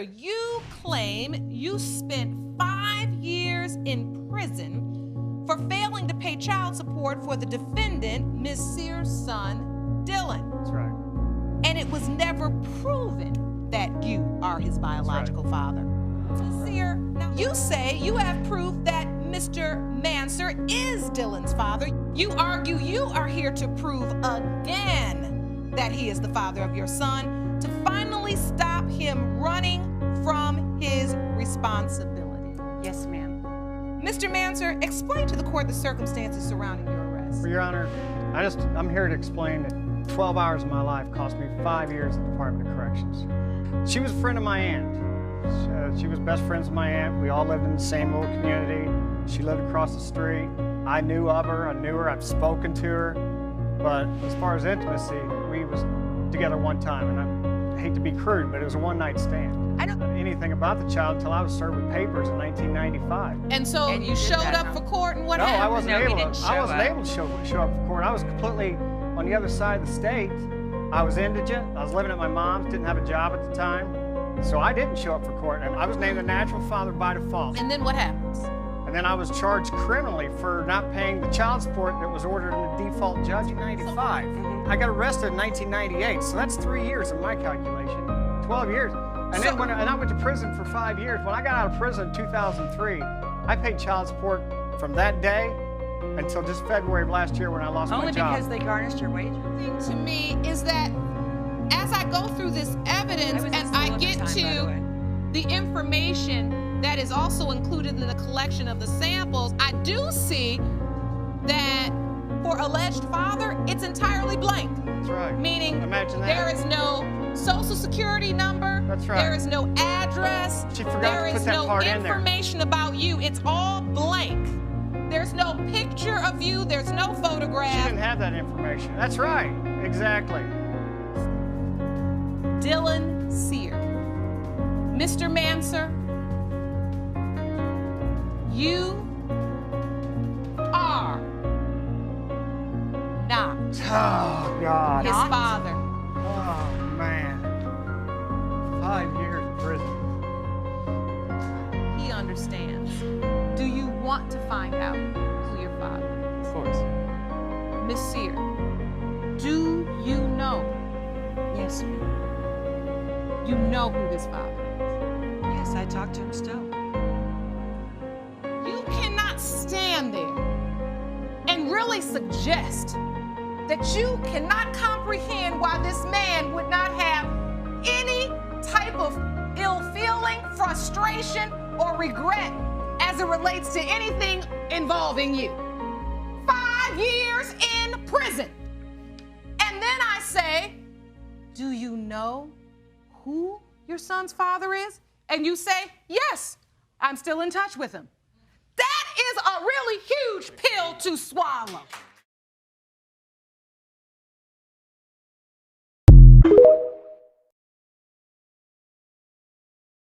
You claim you spent 5 years in prison for failing to pay child support for the defendant, Ms. Sears' son, Dylan. That's right. And it was never proven that you are his biological father. Ms. Sears, now you say you have proof that Mr. Manser is Dylan's father. You argue you are here to prove again that he is the father of your son, to finally stop him running from his responsibility. Yes, ma'am. Mr. Manser, explain to the court the circumstances surrounding your arrest. Your Honor, I'm here to explain that 12 hours of my life cost me 5 years at the Department of Corrections. She was a friend of my aunt. She was best friends with my aunt. We all lived in the same little community. She lived across the street. I knew of her, I knew her, I've spoken to her. But as far as intimacy, we was together one time, and I hate to be crude, but it was a one-night stand. I don't know anything about the child until I was served with papers in 1995. And so you showed up for court, and what happened? I wasn't able to show up for court. I was completely on the other side of the state. I was indigent. I was living at my mom's, didn't have a job at the time. So I didn't show up for court, and I was named the natural father by default. And then what happens? And then I was charged criminally for not paying the child support that was ordered in the default judge in 95. I got arrested in 1998, so that's 3 years in my calculation, 12 years. And then and I went to prison for 5 years. When I got out of prison in 2003, I paid child support from that day until just February of last year when I lost my job. Only because they garnished your wages. The thing to me is that as I go through this evidence and I get to the information that is also included in the collection of the samples, I do see that for alleged father, it's entirely blank. That's right. Meaning Imagine that. There is no social security number. That's right. There is no address. She forgot there to put is that no part in there. information about you. It's all blank. There's no picture of you. There's no photograph. She didn't have that information. That's right. Exactly. Dylan Sears. Mr. Manser, you are not Oh, God. his father. Oh, man. 5 years in prison. He understands. Do you want to find out who your father is? Of course. Miss Sears, do you know? Yes, ma'am. You know who this father is? Yes, I talk to him still. You cannot stand there and really suggest that you cannot comprehend why this man would not have any type of ill feeling, frustration, or regret as it relates to anything involving you. 5 years in prison. And then I say, do you know who your son's father is? And you say, yes, I'm still in touch with him. That is a really huge pill to swallow.